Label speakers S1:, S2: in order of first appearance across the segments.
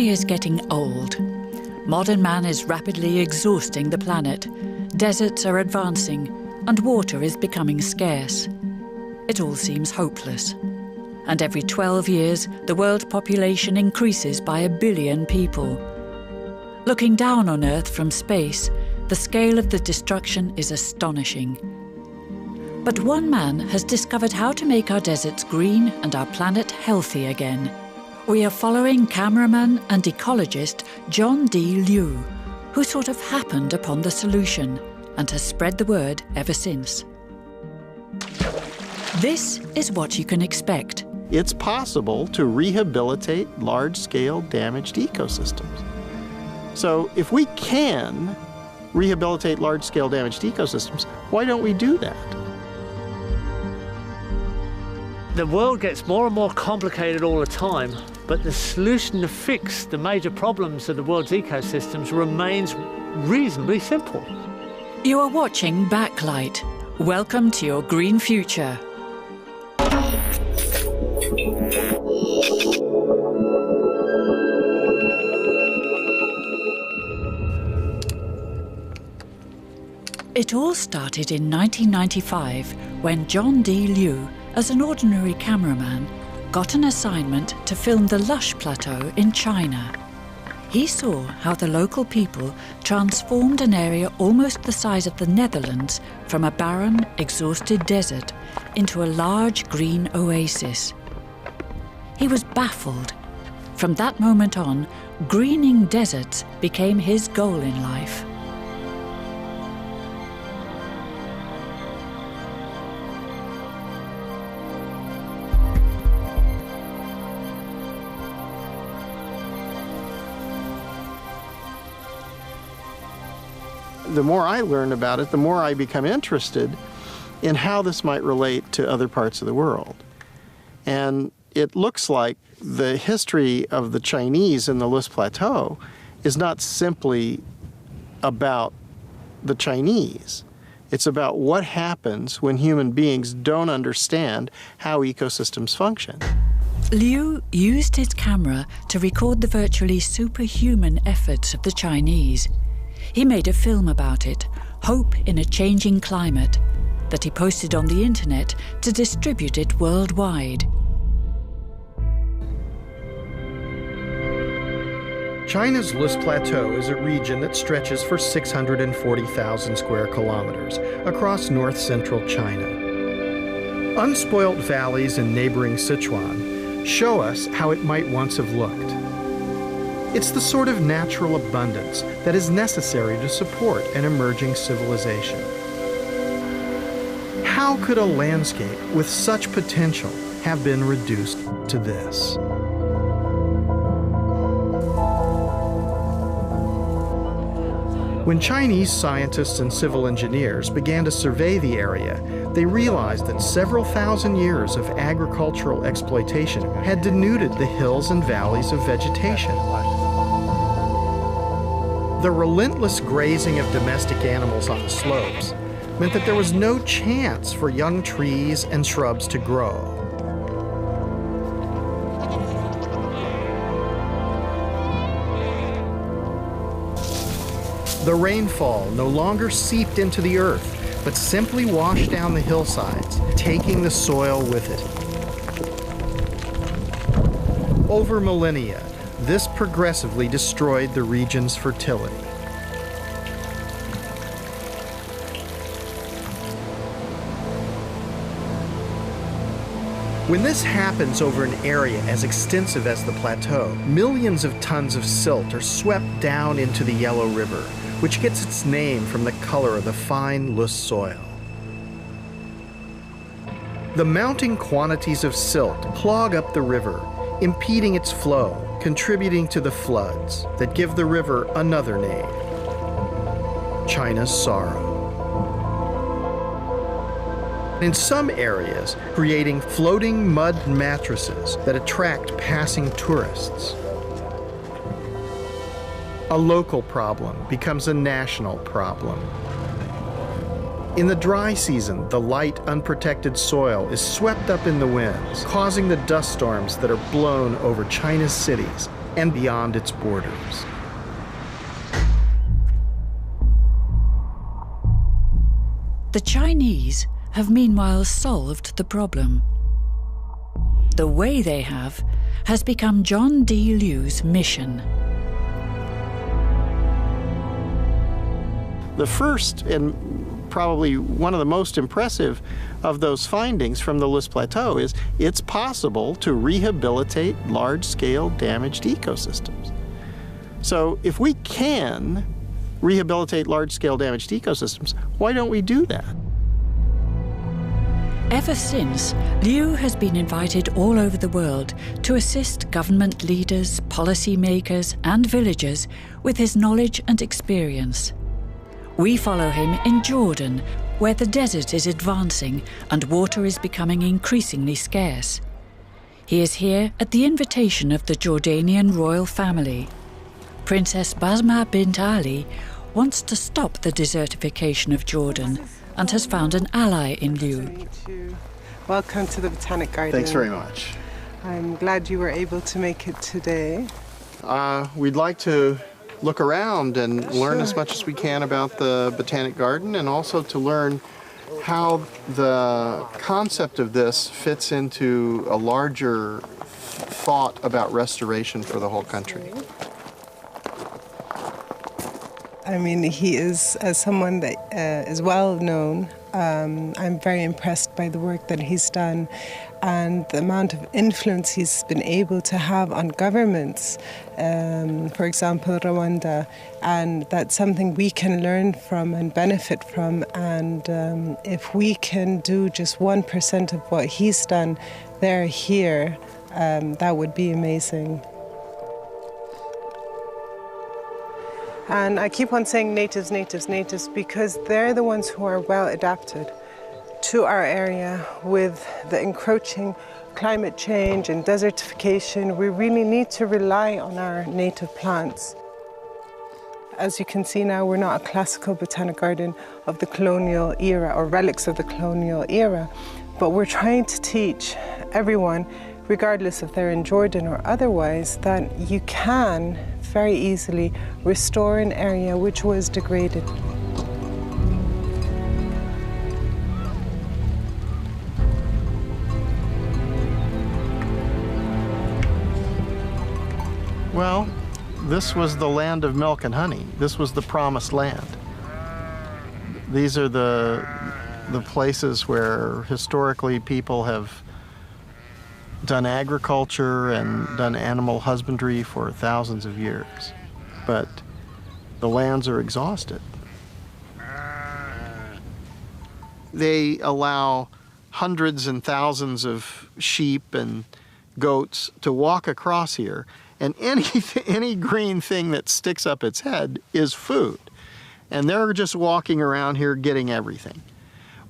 S1: economy is getting old. Modern man is rapidly exhausting the planet. Deserts are advancing, and water is becoming scarce. It all seems hopeless. And every 12 years, the world population increases by 1 billion people. Looking down on Earth from space, the scale of the destruction is astonishing. But one man has discovered how to make our deserts green and our planet healthy again. We are following cameraman and ecologist John D. Liu, who sort of happened upon the solution and has spread the word ever since. This is what you can expect.
S2: It's possible to rehabilitate large-scale damaged ecosystems. So if we can rehabilitate large-scale damaged ecosystems, why don't we do that?
S3: The world gets more and more complicated all the time, but the solution to fix the major problems of the world's ecosystems remains reasonably simple.
S1: You are watching Backlight. Welcome to your green future. It all started in 1995 when John D. Liu, as an ordinary cameraman, got an assignment to film the Lush Plateau in China. He saw how the local people transformed an area almost the size of the Netherlands from a barren, exhausted desert into a large green oasis. He was baffled. From that moment on, greening deserts became his goal in life.
S2: The more I learn about it, the more I become interested in how this might relate to other parts of the world. And it looks like the history of the Chinese in the Loess Plateau is not simply about the Chinese. It's about what happens when human beings don't understand how ecosystems function.
S1: Liu used his camera to record the virtually superhuman efforts of the Chinese. He made a film about it, Hope in a Changing Climate, that he posted on the internet to distribute it worldwide.
S4: China's Loess Plateau is a region that stretches for 640,000 square kilometers across north-central China. Unspoilt valleys in neighboring Sichuan show us how it might once have looked. It's the sort of natural abundance that is necessary to support an emerging civilization. How could a landscape with such potential have been reduced to this? When Chinese scientists and civil engineers began to survey the area, they realized that several thousand years of agricultural exploitation had denuded the hills and valleys of vegetation. The relentless grazing of domestic animals on the slopes meant that there was no chance for young trees and shrubs to grow. The rainfall no longer seeped into the earth, but simply washed down the hillsides, taking the soil with it. Over millennia, this progressively destroyed the region's fertility. When this happens over an area as extensive as the plateau, millions of tons of silt are swept down into the Yellow River, which gets its name from the color of the fine loess soil. The mounting quantities of silt clog up the river, impeding its flow, contributing to the floods that give the river another name, China's Sorrow. In some areas, creating floating mud mattresses that attract passing tourists. A local problem becomes a national problem. In the dry season, the light, unprotected soil is swept up in the winds, causing the dust storms that are blown over China's cities and beyond its borders.
S1: The Chinese have meanwhile solved the problem. The way they have has become John D. Liu's mission.
S2: The first and probably one of the most impressive of those findings from the List Plateau is it's possible to rehabilitate large-scale damaged ecosystems. So if we can rehabilitate large-scale damaged ecosystems, why don't we do that?
S1: Ever since, Liu has been invited all over the world to assist government leaders, policymakers, and villagers with his knowledge and experience. We follow him in Jordan, where the desert is advancing and water is becoming increasingly scarce. He is here at the invitation of the Jordanian royal family. Princess Basma bint Ali wants to stop the desertification of Jordan and has found an ally in Liu.
S5: Welcome to the Botanic Garden.
S2: Thanks very much.
S5: I'm glad you were able to make it today.
S2: We'd like to look around and learn as much as we can about the Botanic Garden, and also to learn how the concept of this fits into a larger thought about restoration for the whole country.
S5: I mean, he is, as someone that is well known, I'm very impressed by the work that he's done and the amount of influence he's been able to have on governments, for example, Rwanda, and that's something we can learn from and benefit from. And if we can do just 1% of what he's done there, here, that would be amazing. And I keep on saying natives, natives, natives, because they're the ones who are well adapted to our area with the encroaching climate change and desertification. We really need to rely on our native plants. As you can see now, we're not a classical botanic garden of the colonial era or relics of the colonial era, but we're trying to teach everyone, regardless if they're in Jordan or otherwise, that you can very easily restore an area which was degraded.
S2: Well, this was the land of milk and honey. This was the promised land. These are the places where historically people have done agriculture and done animal husbandry for thousands of years, but the lands are exhausted. They allow hundreds and thousands of sheep and goats to walk across here, and any green thing that sticks up its head is food. And they're just walking around here getting everything.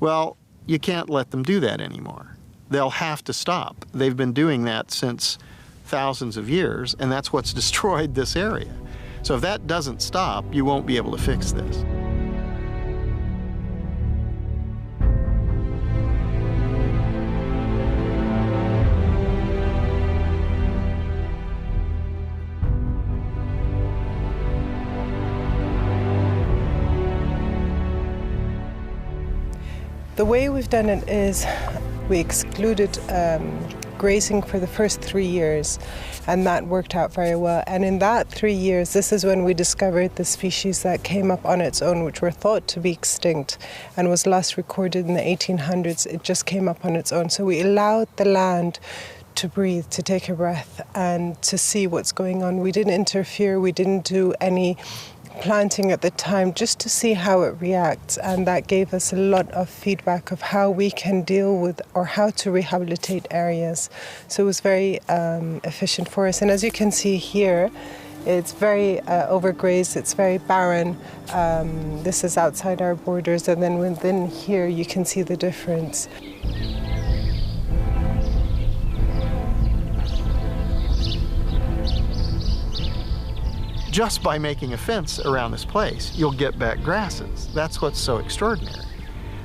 S2: Well, you can't let them do that anymore. They'll have to stop. They've been doing that since thousands of years, and that's what's destroyed this area. So if that doesn't stop, you won't be able to fix this.
S5: The way we've done it is we excluded grazing for the first 3 years, and that worked out very well. And in that 3 years, this is when we discovered the species that came up on its own, which were thought to be extinct and was last recorded in the 1800s. It just came up on its own. So we allowed the land to breathe, to take a breath, and to see what's going on. We didn't interfere, we didn't do any planting at the time, just to see how it reacts, and that gave us a lot of feedback of how we can deal with or how to rehabilitate areas. So it was very efficient for us. And as you can see here, it's very overgrazed, it's very barren. This is outside our borders, and then within here you can see the difference.
S2: Just by making a fence around this place, you'll get back grasses. That's what's so extraordinary.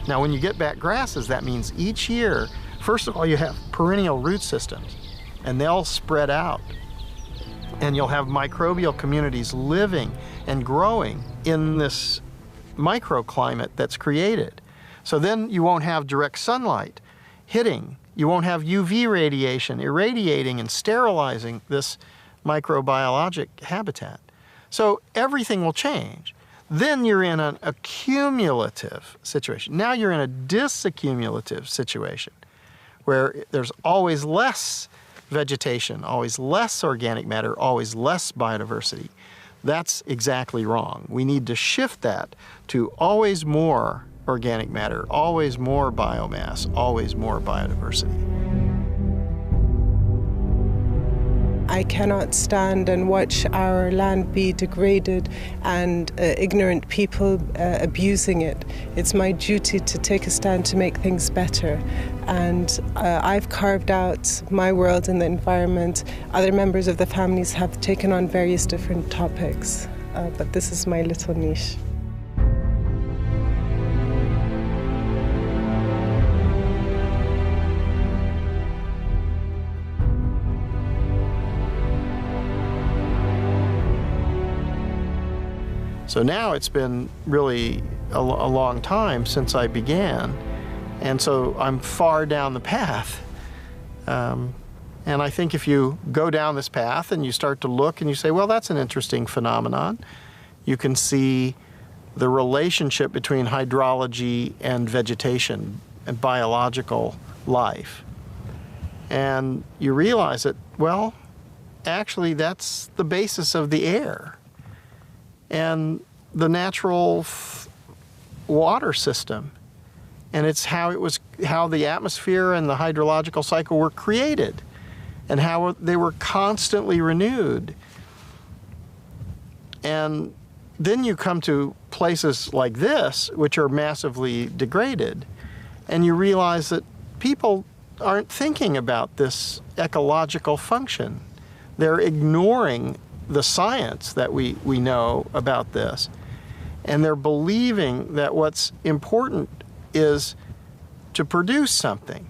S2: Now, when you get back grasses, that means each year, first of all, you have perennial root systems, and they'll spread out And you'll have microbial communities living and growing in this microclimate that's created. So then you won't have direct sunlight hitting. You won't have UV radiation irradiating and sterilizing this microbiologic habitat. So everything will change. Then you're in an accumulative situation. Now you're in a disaccumulative situation where there's always less vegetation, always less organic matter, always less biodiversity. That's exactly wrong. We need to shift that to always more organic matter, always more biomass, always more biodiversity.
S5: I cannot stand and watch our land be degraded and ignorant people abusing it. It's my duty to take a stand to make things better. And I've carved out my world in the environment. Other members of the families have taken on various different topics, but this is my little niche.
S2: So now it's been really a long time since I began, and so I'm far down the path. And I think if you go down this path and you start to look and you say, well, that's an interesting phenomenon, you can see the relationship between hydrology and vegetation and biological life. And you realize that, well, actually that's the basis of the air and the natural water system. And it's how the atmosphere and the hydrological cycle were created and how they were constantly renewed. And then you come to places like this, which are massively degraded, and you realize that people aren't thinking about this ecological function. They're ignoring the science that we know about this, and they're believing that what's important is to produce something.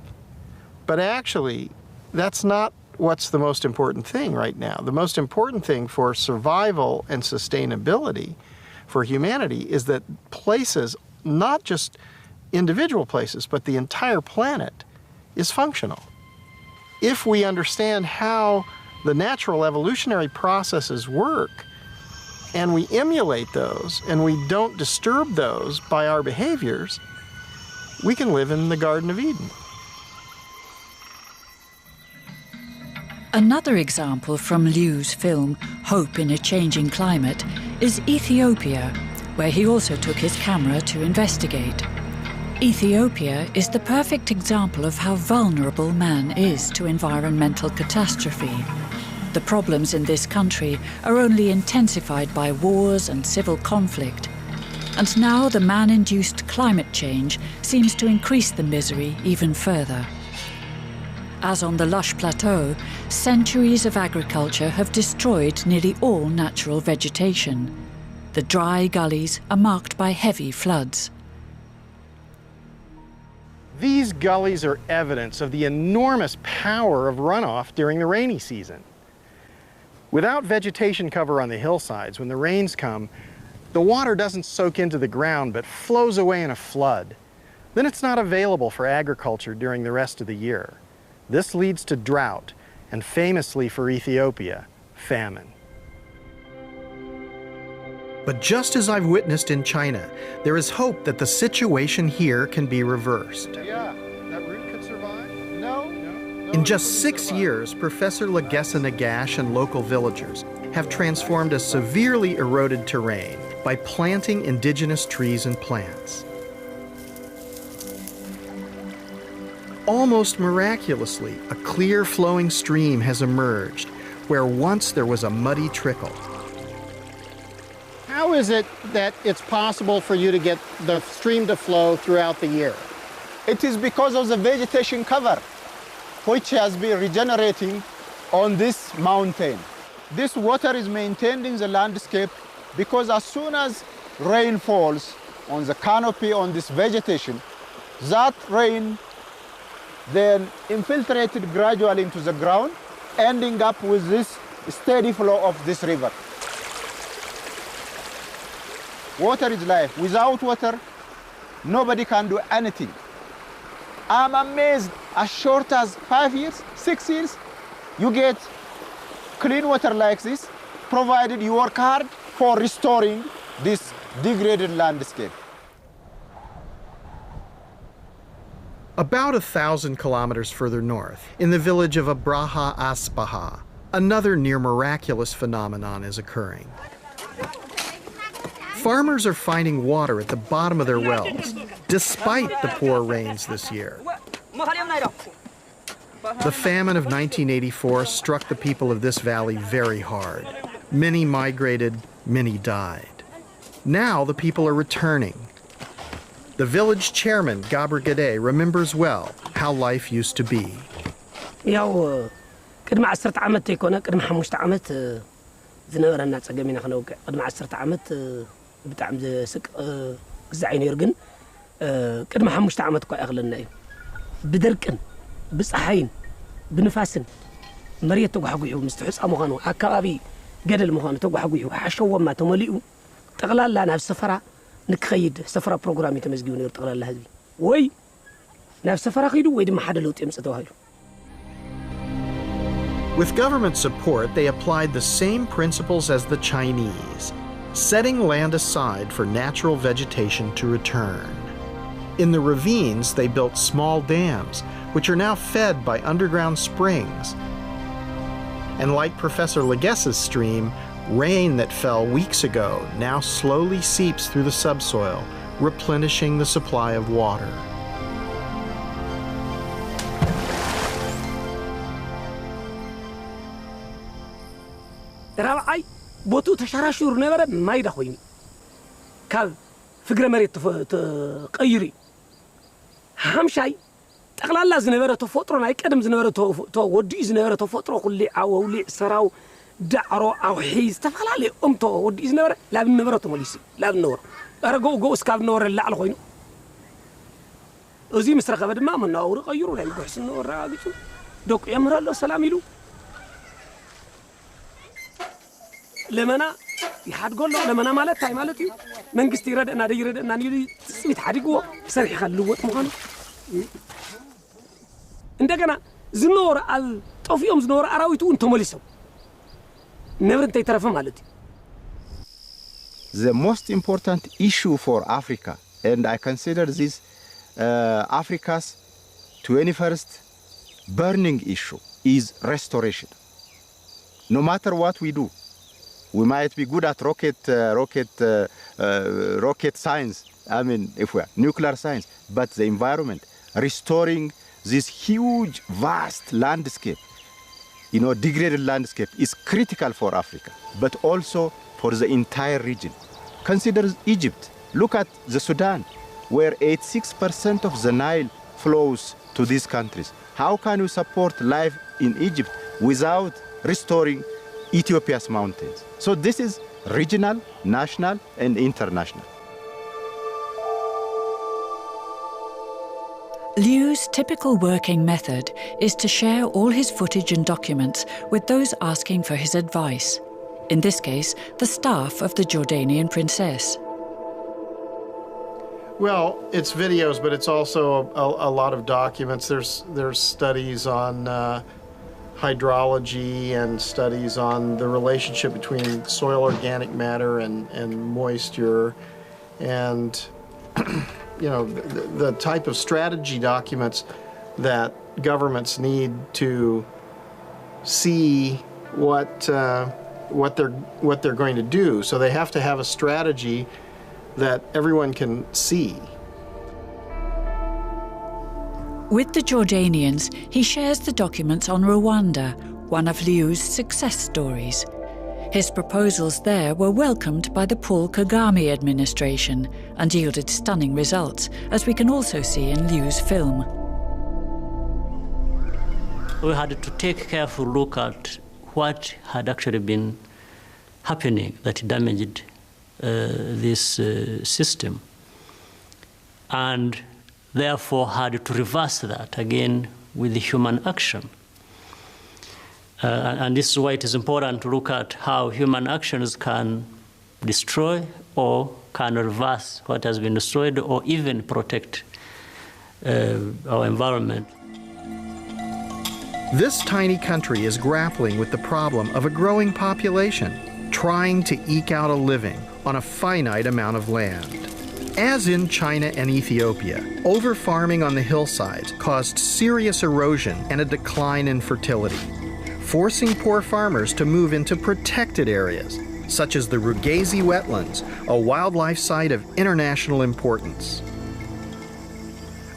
S2: But actually, that's not what's the most important thing right now. The most important thing for survival and sustainability for humanity is that places, not just individual places, but the entire planet is functional. If we understand how the natural evolutionary processes work, and we emulate those, and we don't disturb those by our behaviors, we can live in the Garden of Eden.
S1: Another example from Liu's film, Hope in a Changing Climate, is Ethiopia, where he also took his camera to investigate. Ethiopia is the perfect example of how vulnerable man is to environmental catastrophe. The problems in this country are only intensified by wars and civil conflict. And now the man-induced climate change seems to increase the misery even further. As on the lush plateau, centuries of agriculture have destroyed nearly all natural vegetation. The dry gullies are marked by heavy floods.
S4: These gullies are evidence of the enormous power of runoff during the rainy season. Without vegetation cover on the hillsides, when the rains come, the water doesn't soak into the ground but flows away in a flood. Then it's not available for agriculture during the rest of the year. This leads to drought, and famously for Ethiopia, famine. But just as I've witnessed in China, there is hope that the situation here can be reversed.
S2: Yeah, that root could survive? No.
S4: In just 6 years, Professor Legessa Nagash and local villagers have transformed a severely eroded terrain by planting indigenous trees and plants. Almost miraculously, a clear flowing stream has emerged where once there was a muddy trickle.
S6: How is it that it's possible for you to get the stream to flow throughout the year?
S7: It is because of the vegetation cover, which has been regenerating on this mountain. This water is maintaining the landscape because as soon as rain falls on the canopy, on this vegetation, that rain then infiltrated gradually into the ground, ending up with this steady flow of this river. Water is life. Without water, nobody can do anything. I'm amazed, as short as 5 years, 6 years, you get clean water like this, provided you work hard for restoring this degraded landscape.
S4: About 1,000 kilometers further north, in the village of Abraha Aspaha, another near-miraculous phenomenon is occurring. Farmers are finding water at the bottom of their wells, despite the poor rains this year. The famine of 1984 struck the people of this valley very hard. Many migrated, many died. Now the people are returning. The village chairman, Gabr Gade, remembers well how life used to be.
S8: ቅድሚ 10 ዓመት ይኮነ ቅድሚ 5 ዓመት ዝነበረና ጸገም ኢና ክነውቅዕ ቅድሚ 10 ዓመት ብጣዕሚ ዝስቅ ግዛዕ ነይሩ ግን ቅድሚ 5 ዓመት እኳ ያኽለና እዩ ብድርቅን ብፀሓይን ብንፋስን መሬት ተጓሕጉሑ ምስ ትሕፃ ምዃኑ ኣከባቢ ገደል ምዃኑ ተጓሕጉሑ ሓሸወማ ተመሊኡ ጠቕላላ ናብ ሰፈራ ንክኸይድ ሰፈራ ፕሮግራም የተመዝጊቡ ነይሩ ጠቕላላ ህዝቢ ወይ ናብ ሰፈራ ኺዱ ወይ ድማ ሓደ ለውጥ የምፅእ ተባሂሉ
S4: With government support, they applied the same principles as the Chinese, setting land aside for natural vegetation to return. In the ravines, they built small dams, which are now fed by underground springs. And like Professor Leges's stream, rain that fell weeks ago now slowly seeps through the subsoil, replenishing the supply of water.
S8: رابعي بوتو تشراشور نبره ما يدخويني كاب فكرة مريت تقيري همشاي تقلال زنبره تفطرنا يقدم زنبره تو ودي زنبره تفطرو كل عوولي سراو دعرو او حيز تفلالي تو ودي زنبره لا بالنبره تمليسي لا بالنور ارغو جو اسكاب نور لا على خوينو ازي مسرخه بدما من نور غيروا لا يحس النور راغيتو دوك يمرالو سلام يلو لمنا يحدقول له لمنا مالت تاي مالتي منقست يردنا دي يردنا نيلي تسميت حدقوا سرح خلوت مخانو عندنا زنور الطوفيوم زنور اراويتو انتو مليسو نبر انت يترف مالتي
S7: The most important issue for Africa, and I consider this Africa's 21st burning issue, is restoration. No matter what we do, we might be good at rocket science, I mean, if we are nuclear science, but the environment, restoring this huge, vast landscape, degraded landscape is critical for Africa, but also for the entire region. Consider Egypt. Look at the Sudan, where 86% of the Nile flows to these countries. How can you support life in Egypt without restoring Ethiopia's mountains? So this is regional, national, and international.
S1: Liu's typical working method is to share all his footage and documents with those asking for his advice. In this case, the staff of the Jordanian princess.
S2: Well, it's videos, but it's also a lot of documents. There's studies on hydrology and studies on the relationship between soil organic matter and moisture, and the type of strategy documents that governments need to see what they're going to do. So they have to have a strategy that everyone can see.
S1: With the Jordanians, he shares the documents on Rwanda, one of Liu's success stories. His proposals there were welcomed by the Paul Kagame administration and yielded stunning results, as we can also see in Liu's film.
S9: We had to take a careful look at what had actually been happening that damaged this system, and therefore had to reverse that again with the human action. And this is why it is important to look at how human actions can destroy or can reverse what has been destroyed or even protect our environment.
S4: This tiny country is grappling with the problem of a growing population, trying to eke out a living on a finite amount of land. As in China and Ethiopia, over-farming on the hillsides caused serious erosion and a decline in fertility, forcing poor farmers to move into protected areas, such as the Rugazi wetlands, a wildlife site of international importance.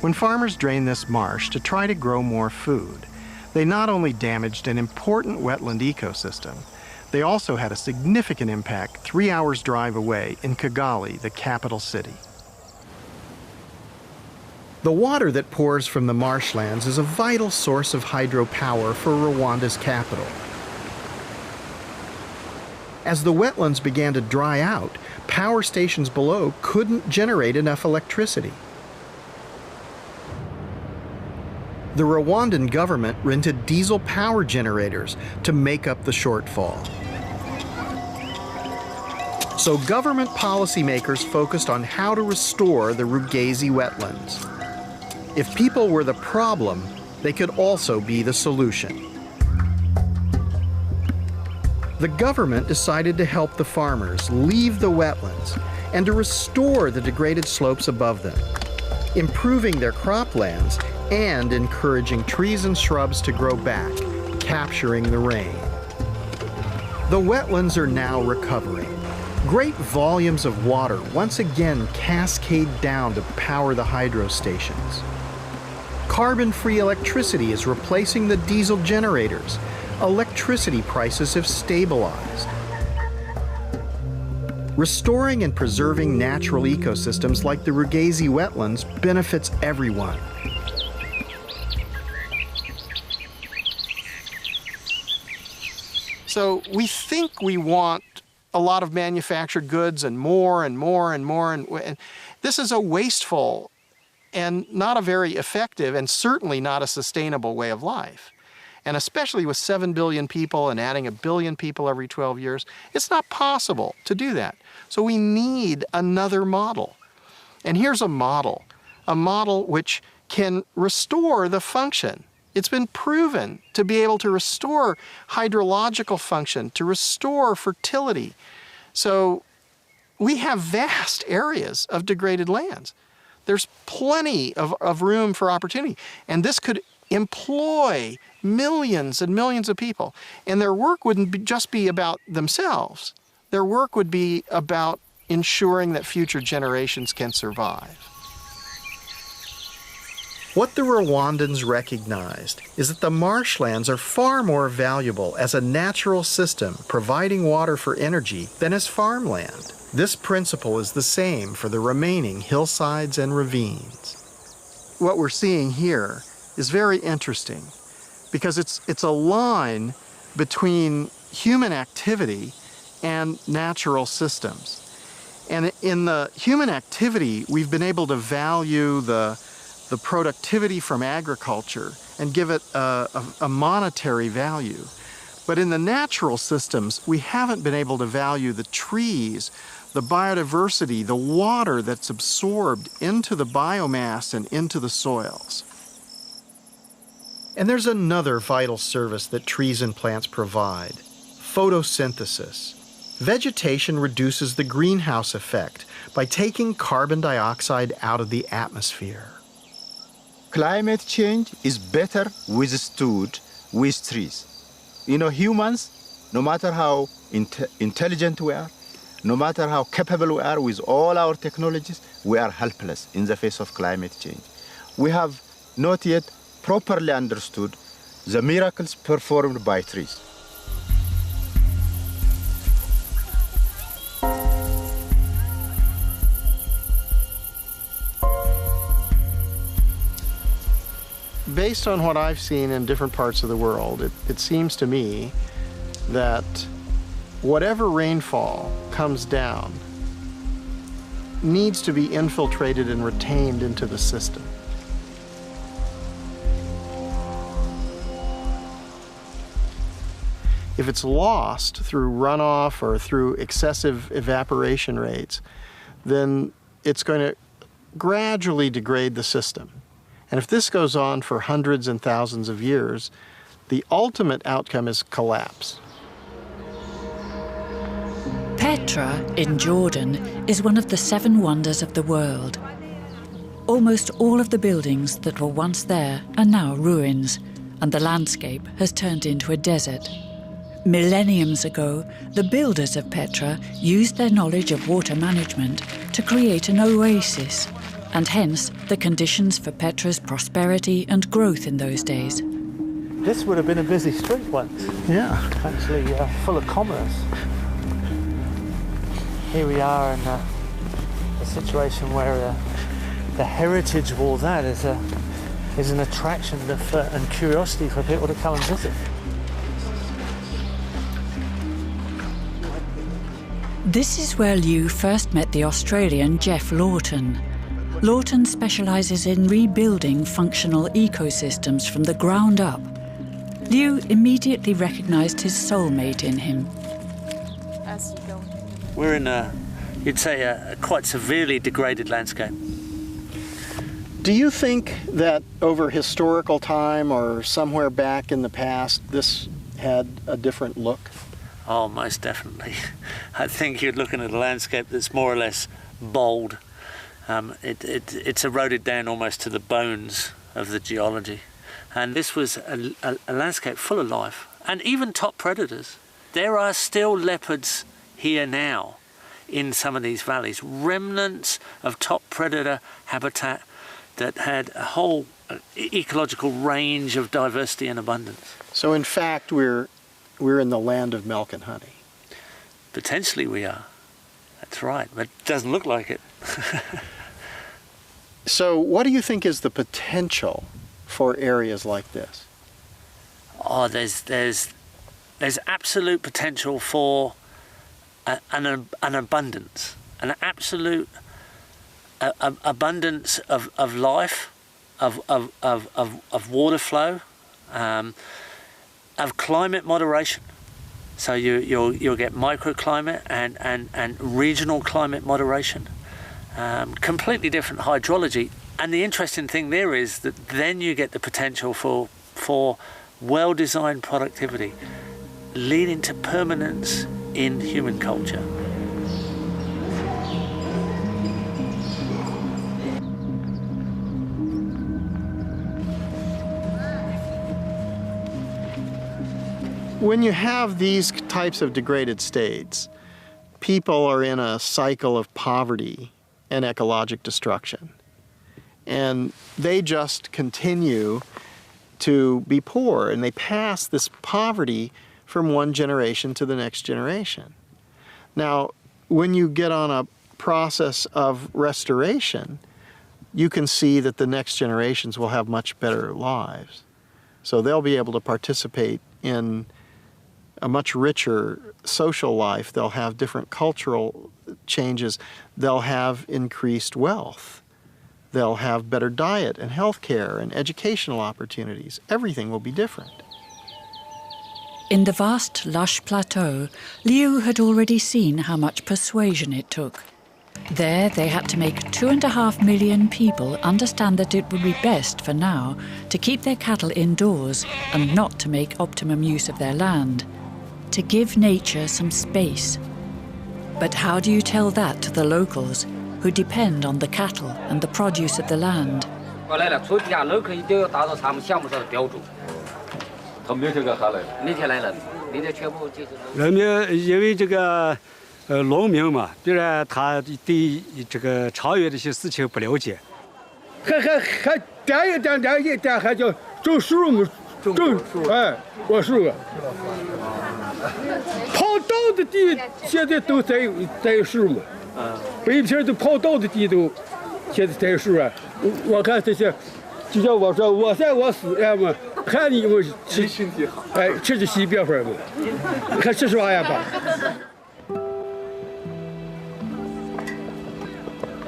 S2: When farmers drained this marsh to try to grow more food, they not only damaged an important wetland ecosystem, they also had a significant impact 3 hours' drive away in Kigali, the capital city.
S4: The water that pours from the marshlands is a vital source of hydropower for Rwanda's capital. As the wetlands began to dry out, power stations below couldn't generate enough electricity. The Rwandan government rented diesel power generators to make up the shortfall. So government policymakers focused on how to restore the Rugazi wetlands. If people were the problem, they could also be the solution. The government decided to help the farmers leave the wetlands and to restore the degraded slopes above them, improving their croplands and encouraging trees and shrubs to grow back, capturing the rain. The wetlands are now recovering. Great volumes of water once again cascade down to power the hydro stations. Carbon-free electricity is replacing the diesel generators. Electricity prices have stabilized. Restoring and preserving natural ecosystems like the Rugazi wetlands benefits everyone.
S2: So we think we want a lot of manufactured goods and more and more and more. And this is a wasteful and not a very effective and certainly not a sustainable way of life. And especially with 7 billion people and adding 1 billion people every 12 years, it's not possible to do that. So we need another model. And here's a model which can restore the function. It's been proven to be able to restore hydrological function, to restore fertility. So we have vast areas of degraded lands. There's plenty of room for opportunity. And this could employ millions and millions of people. And their work wouldn't just be about themselves. Their work would be about ensuring that future generations can survive.
S4: What the Rwandans recognized is that the marshlands are far more valuable as a natural system providing water for energy than as farmland. This principle is the same for the remaining hillsides and ravines.
S2: What we're seeing here is very interesting because it's a line between human activity and natural systems. And in the human activity, we've been able to value the productivity from agriculture and give it a monetary value. But in the natural systems, we haven't been able to value the trees, the biodiversity, the water that's absorbed into the biomass and into the soils.
S4: And there's another vital service that trees and plants provide: photosynthesis. Vegetation reduces the greenhouse effect by taking carbon dioxide out of the atmosphere.
S7: Climate change is better withstood with trees. You know, humans, no matter how intelligent we are, no matter how capable we are with all our technologies, we are helpless in the face of climate change. We have not yet properly understood the miracles performed by trees.
S2: Based on what I've seen in different parts of the world, it seems to me that whatever rainfall comes down needs to be infiltrated and retained into the system. if it's lost through runoff or through excessive evaporation rates, then it's going to gradually degrade the system. And if this goes on for hundreds and thousands of years, the ultimate outcome is collapse.
S1: Petra in Jordan is one of the 7 wonders of the world. Almost all of the buildings that were once there are now ruins, and the landscape has turned into a desert. Millenniums ago, the builders of Petra used their knowledge of water management to create an oasis, and hence the conditions for Petra's prosperity and growth in those days.
S3: This would have been a busy street once.
S2: Yeah.
S3: Actually full of commerce. Here we are in a situation where the heritage of all that is an attraction and curiosity for people to come and visit.
S1: This is where Liu first met the Australian Jeff Lawton. Lawton specialises in rebuilding functional ecosystems from the ground up. Liu immediately recognised his soulmate in him.
S3: We're in you'd say, a quite severely degraded landscape.
S2: Do you think that over historical time or somewhere back in the past, this had a different look?
S3: Oh, most definitely. I think you're looking at a landscape that's more or less bald. It's eroded down almost to the bones of the geology. And this was a landscape full of life, and even top predators. There are still leopards here now in some of these valleys, remnants of top predator habitat that had a whole ecological range of diversity and abundance.
S2: So in fact, we're in the land of milk and honey.
S3: Potentially we are. That's right, but it doesn't look like it.
S2: So what do you think is the potential for areas like this?
S3: Oh, there's absolute potential for an abundance, an absolute abundance of life, of water flow, of climate moderation. So you'll get microclimate and regional climate moderation, completely different hydrology. And the interesting thing there is that then you get the potential for well-designed productivity, leading to permanence in human culture.
S2: When you have these types of degraded states, people are in a cycle of poverty and ecologic destruction. And they just continue to be poor, and they pass this poverty from one generation to the next generation. Now, when you get on a process of restoration, you can see that the next generations will have much better lives. So they'll be able to participate in a much richer social life. They'll have different cultural changes. They'll have increased wealth. They'll have better diet and health care and educational opportunities. Everything will be different.
S1: In the vast, lush plateau, Liu had already seen how much persuasion it took. There, they had to make 2.5 million people understand that it would be best for now to keep their cattle indoors and not to make optimum use of their land, to give nature some space. But how do you tell that to the locals who depend on the cattle and the produce of the land?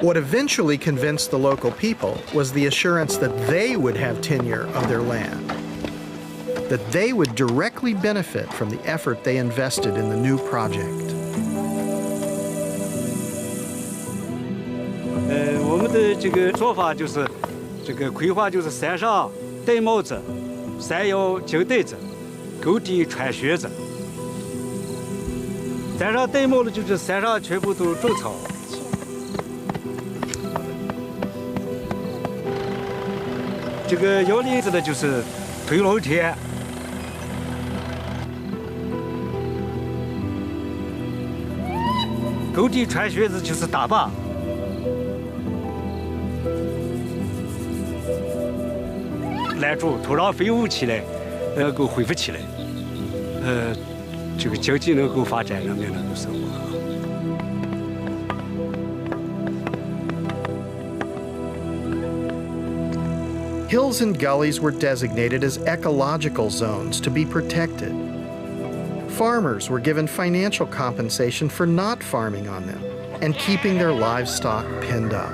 S4: What eventually convinced the local people was the assurance that they would have tenure of their land. that they would directly benefit from the effort they invested in the new project.
S10: 我们的这个做法就是，这个规划就是山上戴帽子，山腰金带子，沟底穿靴子。山上戴帽子就是山上全部都种草。这个摇铃子的就是推老田。沟底穿靴子就是打坝。 拦住土壤废物起来，能够恢复起来，这个经济能够发展，人民能够生活。
S4: Hills and gullies were designated as ecological zones to be protected. Farmers were given financial compensation for not farming on them and keeping their livestock penned up.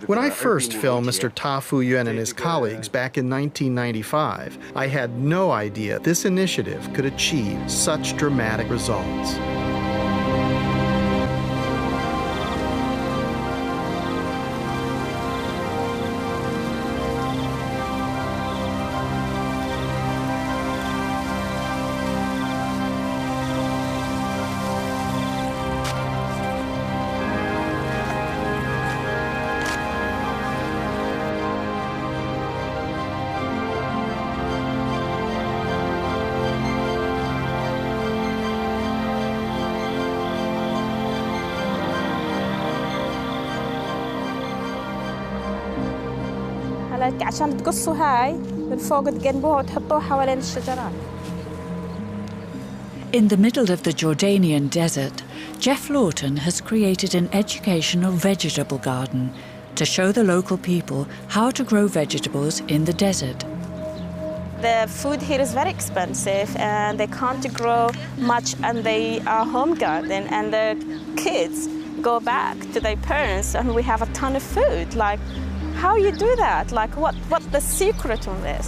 S4: When I first filmed Mr. Ta Fuyuan and his colleagues back in 1995, I had no idea this initiative could achieve such dramatic results.
S11: عشان تقصوا هاي من فوق تجنبوها وتحطوها حوالين الشجرات.
S1: In the middle of the Jordanian desert, Jeff Lawton has created an educational vegetable garden to show the local people how to grow vegetables in the desert.
S11: The food here is very expensive and they can't grow much and they are home garden and the kids go back to their parents and we have a ton of food. Like, how you do that? Like, what's the secret on this?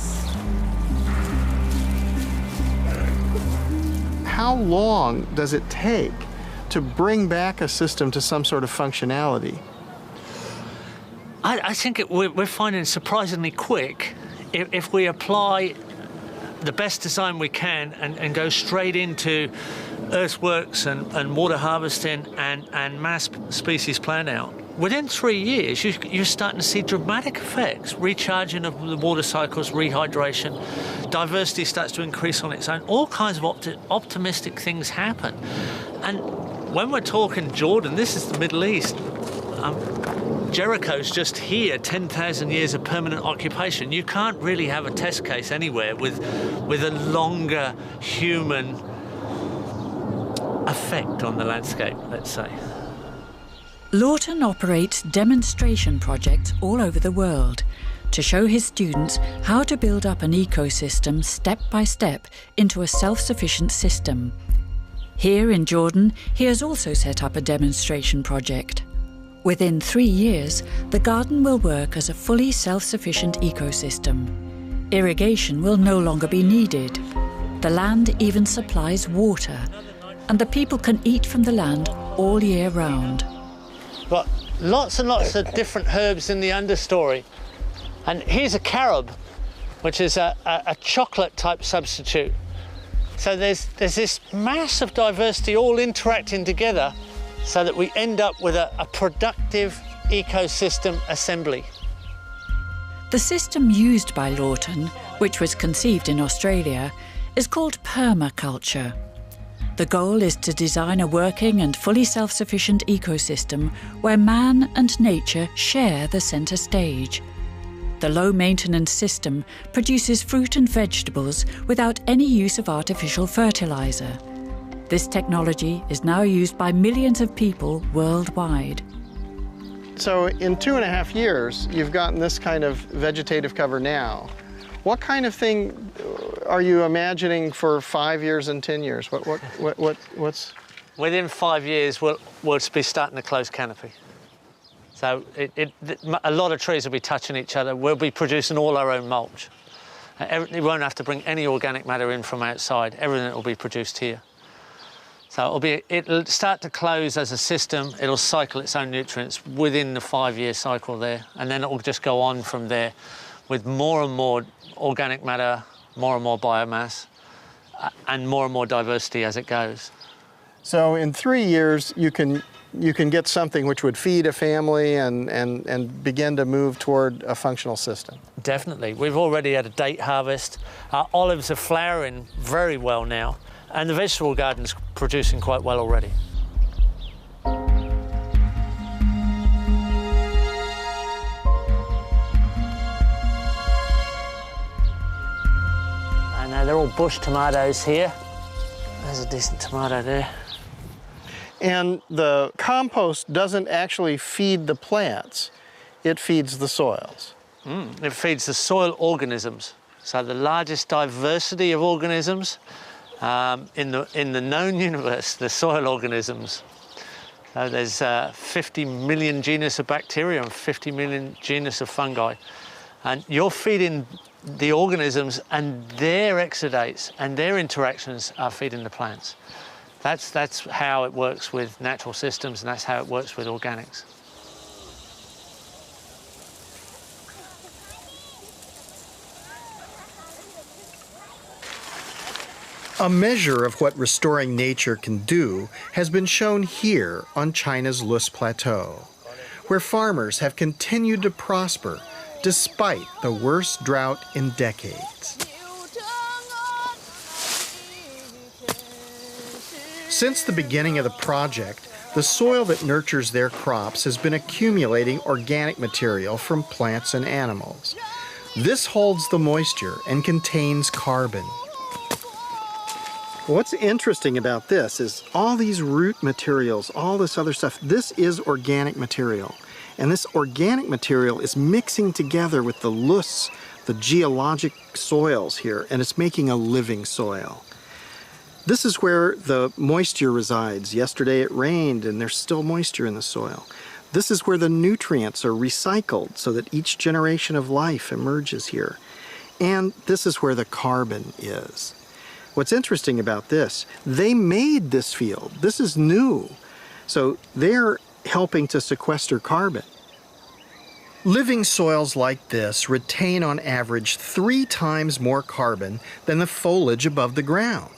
S2: How long does it take to bring back a system to some sort of functionality?
S3: I think we're finding surprisingly quick if we apply the best design we can and go straight into earthworks and water harvesting and mass species plan out. Within 3 years, you're starting to see dramatic effects, recharging of the water cycles, rehydration, diversity starts to increase on its own, all kinds of optimistic things happen. And when we're talking Jordan, this is the Middle East, Jericho's just here, 10,000 years of permanent occupation. You can't really have a test case anywhere with a longer human effect on the landscape, let's say.
S1: Lawton operates demonstration projects all over the world to show his students how to build up an ecosystem step by step into a self-sufficient system. Here in Jordan, he has also set up a demonstration project. Within 3 years, the garden will work as a fully self-sufficient ecosystem. Irrigation will no longer be needed. The land even supplies water, and the people can eat from the land all year round.
S3: Got lots and lots of different herbs in the understory. And here's a carob, which is a chocolate type substitute. So there's this massive diversity all interacting together so that we end up with a productive ecosystem assembly.
S1: The system used by Lawton, which was conceived in Australia, is called permaculture. The goal is to design a working and fully self-sufficient ecosystem where man and nature share the centre stage. The low-maintenance system produces fruit and vegetables without any use of artificial fertiliser. This technology is now used by millions of people worldwide.
S2: So in 2.5 years, you've gotten this kind of vegetative cover now. What kind of thing are you imagining for 5 years and 10 years? What's?
S3: Within 5 years, we'll be starting a closed canopy. So a lot of trees will be touching each other. We'll be producing all our own mulch. We won't have to bring any organic matter in from outside. Everything will be produced here. So it'll start to close as a system. It'll cycle its own nutrients within the 5-year cycle there, and then it will just go on from there with more and more organic matter, more and more biomass, and more diversity as it goes.
S2: So in 3 years, you can get something which would feed a family and begin to move toward a functional system.
S3: Definitely. We've already had a date harvest. Our olives are flowering very well now, and the vegetable garden's producing quite well already. And they're all bush tomatoes here. There's a decent tomato there.
S2: And the compost doesn't actually feed the plants, it feeds the soils.
S3: It feeds the soil organisms. So the largest diversity of organisms in the known universe, the soil organisms. So there's 50 million genus of bacteria and 50 million genus of fungi. And you're feeding the organisms, and their exudates and their interactions are feeding the plants. That's how it works with natural systems, and that's how it works with organics.
S4: A measure of what restoring nature can do has been shown here on China's Lus Plateau, where farmers have continued to prosper despite the worst drought in decades. Since the beginning of the project, the soil that nurtures their crops has been accumulating organic material from plants and animals. This holds the moisture and contains carbon.
S2: What's interesting about this is all these root materials, all this other stuff, this is organic material. And this organic material is mixing together with the loess, the geologic soils here, and it's making a living soil. This is where the moisture resides. Yesterday it rained and there's still moisture in the soil. This is where the nutrients are recycled so that each generation of life emerges here. And this is where the carbon is. What's interesting about this, they made this field. This is new. So they're helping to sequester carbon.
S4: Living soils like this retain on average 3 times more carbon than the foliage above the ground.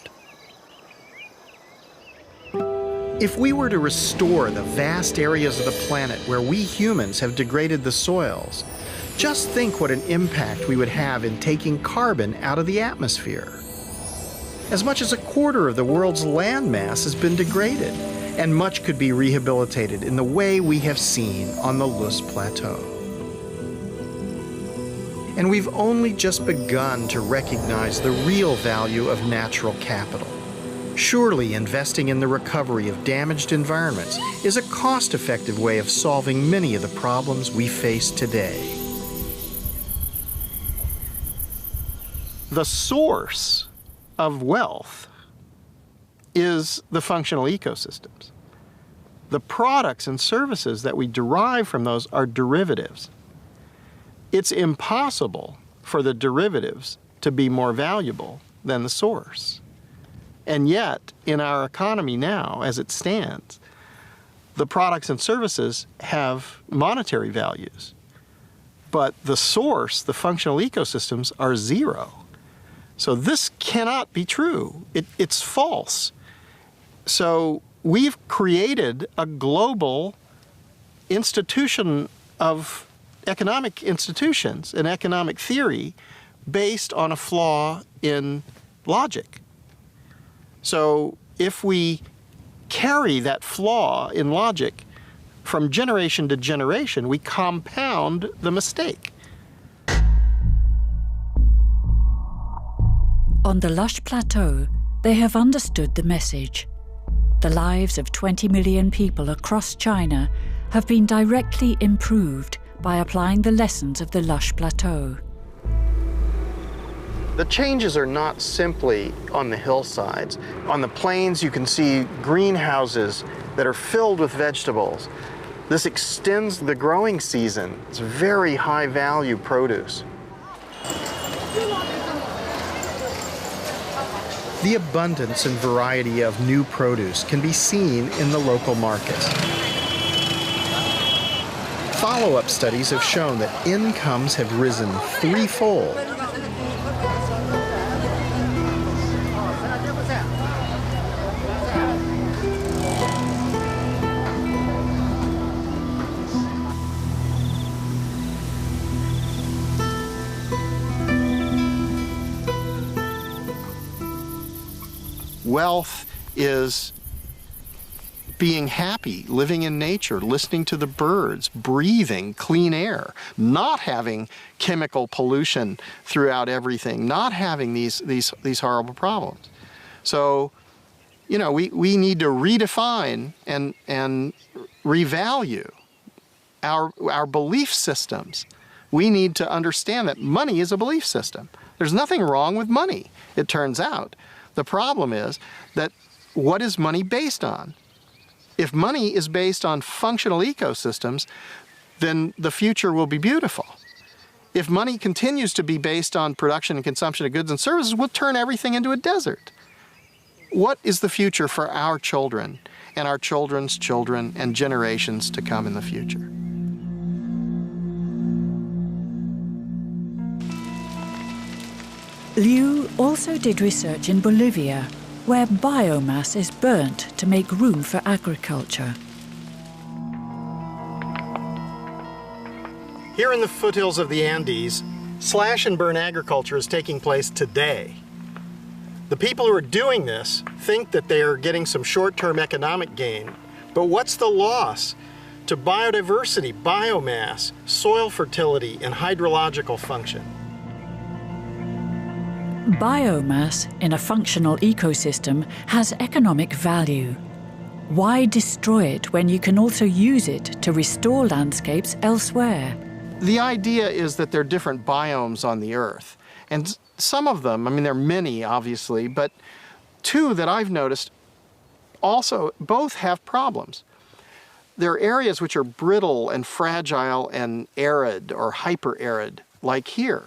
S4: If we were to restore the vast areas of the planet where we humans have degraded the soils, just think what an impact we would have in taking carbon out of the atmosphere. As much as 1/4 of the world's landmass has been degraded, and much could be rehabilitated in the way we have seen on the Lus Plateau. And we've only just begun to recognize the real value of natural capital. Surely investing in the recovery of damaged environments is a cost-effective way of solving many of the problems we face today.
S2: The source of wealth is the functional ecosystems. The products and services that we derive from those are derivatives. It's impossible for the derivatives to be more valuable than the source. And yet, in our economy now, as it stands, the products and services have monetary values. But the source, the functional ecosystems, are zero. So this cannot be true. It's false. So we've created a global institution of economic institutions, an economic theory based on a flaw in logic. So if we carry that flaw in logic from generation to generation, we compound the mistake.
S1: On the lush plateau, they have understood the message. The lives of 20 million people across China have been directly improved by applying the lessons of the lush plateau.
S2: The changes are not simply on the hillsides. On the plains, you can see greenhouses that are filled with vegetables. This extends the growing season. It's very high value produce.
S4: The abundance and variety of new produce can be seen in the local markets. Follow-up studies have shown that incomes have risen threefold.
S2: Wealth is being happy, living in nature, listening to the birds, breathing clean air, not having chemical pollution throughout everything, not having these horrible problems. So, you know, we need to redefine and revalue our belief systems. We need to understand that money is a belief system. There's nothing wrong with money, it turns out. The problem is that what is money based on? If money is based on functional ecosystems, then the future will be beautiful. If money continues to be based on production and consumption of goods and services, we'll turn everything into a desert. What is the future for our children and our children's children and generations to come in the future?
S1: Liu also did research in Bolivia, where biomass is burnt to make room for agriculture.
S4: Here in the foothills of the Andes, slash and burn agriculture is taking place today. The people who are doing this think that they are getting some short-term economic gain, but what's the loss to biodiversity, biomass, soil fertility, and hydrological function?
S1: Biomass in a functional ecosystem has economic value. Why destroy it when you can also use it to restore landscapes elsewhere?
S2: The idea is that there are different biomes on the Earth. And some of them, I mean, there are many, obviously, but two that I've noticed also both have problems. There are areas which are brittle and fragile and arid or hyper-arid, like here.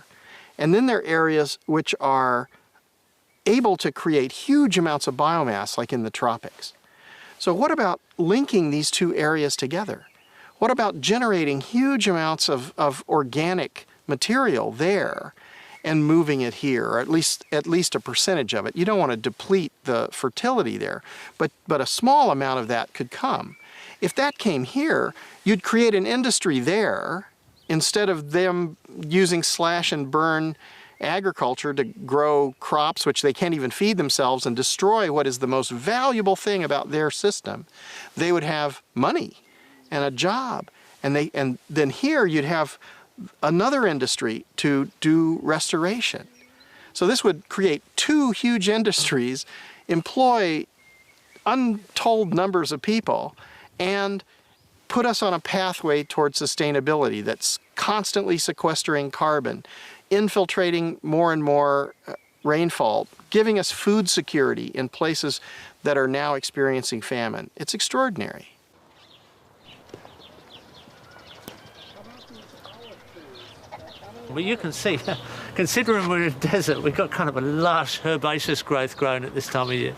S2: And then there are areas which are able to create huge amounts of biomass, like in the tropics. So what about linking these two areas together? What about generating huge amounts of organic material there and moving it here, or at least a percentage of it? You don't want to deplete the fertility there, but a small amount of that could come. If that came here, you'd create an industry there, instead of them using slash and burn agriculture to grow crops which they can't even feed themselves and destroy what is the most valuable thing about their system, they would have money and a job. And then here you'd have another industry to do restoration. So this would create two huge industries, employ untold numbers of people, and put us on a pathway towards sustainability that's constantly sequestering carbon, infiltrating more and more rainfall, giving us food security in places that are now experiencing famine. It's extraordinary.
S3: Well, you can see, considering we're in a desert, we've got kind of a lush herbaceous growth growing at this time of year.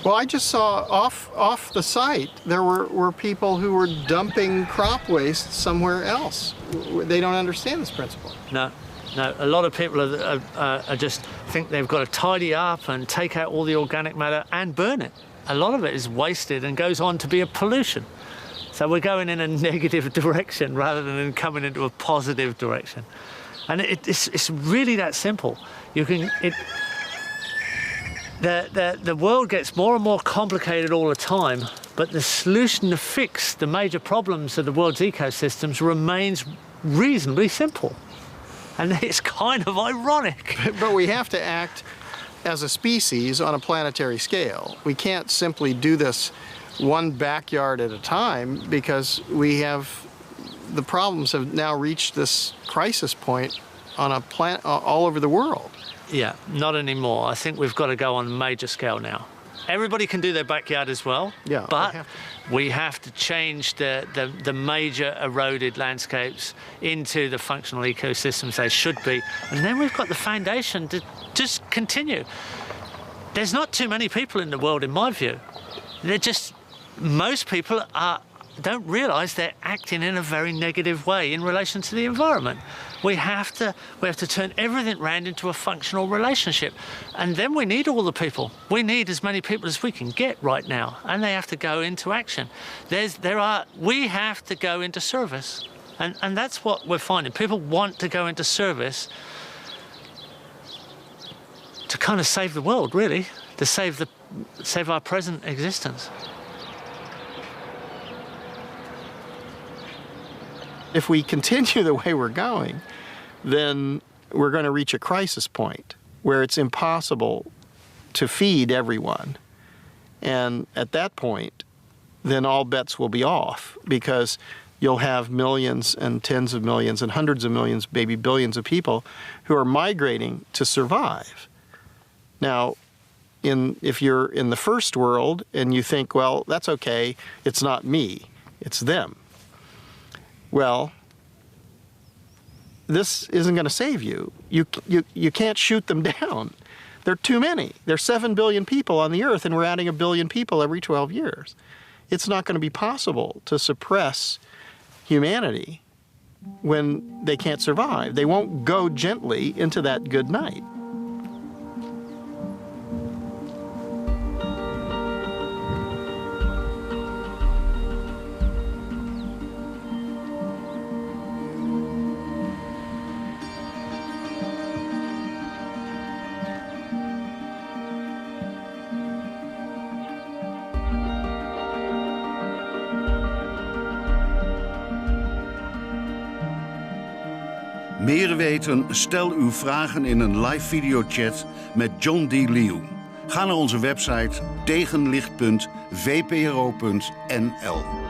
S2: Well, I just saw off the site, there were people who were dumping crop waste somewhere else. They don't understand this principle.
S3: No, a lot of people are just think they've got to tidy up and take out all the organic matter and burn it. A lot of it is wasted and goes on to be a pollution. So we're going in a negative direction rather than coming into a positive direction. And it's really that simple. The world gets more and more complicated all the time, but the solution to fix the major problems of the world's ecosystems remains reasonably simple. And it's kind of ironic.
S2: But we have to act as a species on a planetary scale. We can't simply do this one backyard at a time, because the problems have now reached this crisis point on a planet all over the world.
S3: Yeah, not anymore. I think we've got to go on a major scale now. Everybody can do their backyard as well,
S2: Yeah,
S3: but we have to change the major eroded landscapes into the functional ecosystems they should be. And then we've got the foundation to just continue. There's not too many people in the world, in my view. Most people don't realise they're acting in a very negative way in relation to the environment. We have to turn everything round into a functional relationship, and then we need all the people. We need as many people as we can get right now, and they have to go into action. We have to go into service, and that's what we're finding. People want to go into service to kind of save the world, really, to save our present existence.
S2: If we continue the way we're going, then we're going to reach a crisis point where it's impossible to feed everyone. And at that point, then all bets will be off, because you'll have millions and tens of millions and hundreds of millions, maybe billions of people who are migrating to survive. Now, if you're in the first world and you think, well, that's okay, it's not me, it's them. Well, this isn't going to save you. You can't shoot them down. There are too many. There's 7 billion people on the earth, and we're adding 1 billion people every 12 years. It's not going to be possible to suppress humanity when they can't survive. They won't go gently into that good night.
S12: Meer weten? Stel uw vragen in een live videochat met John D. Liu. Ga naar onze website tegenlicht.vpro.nl.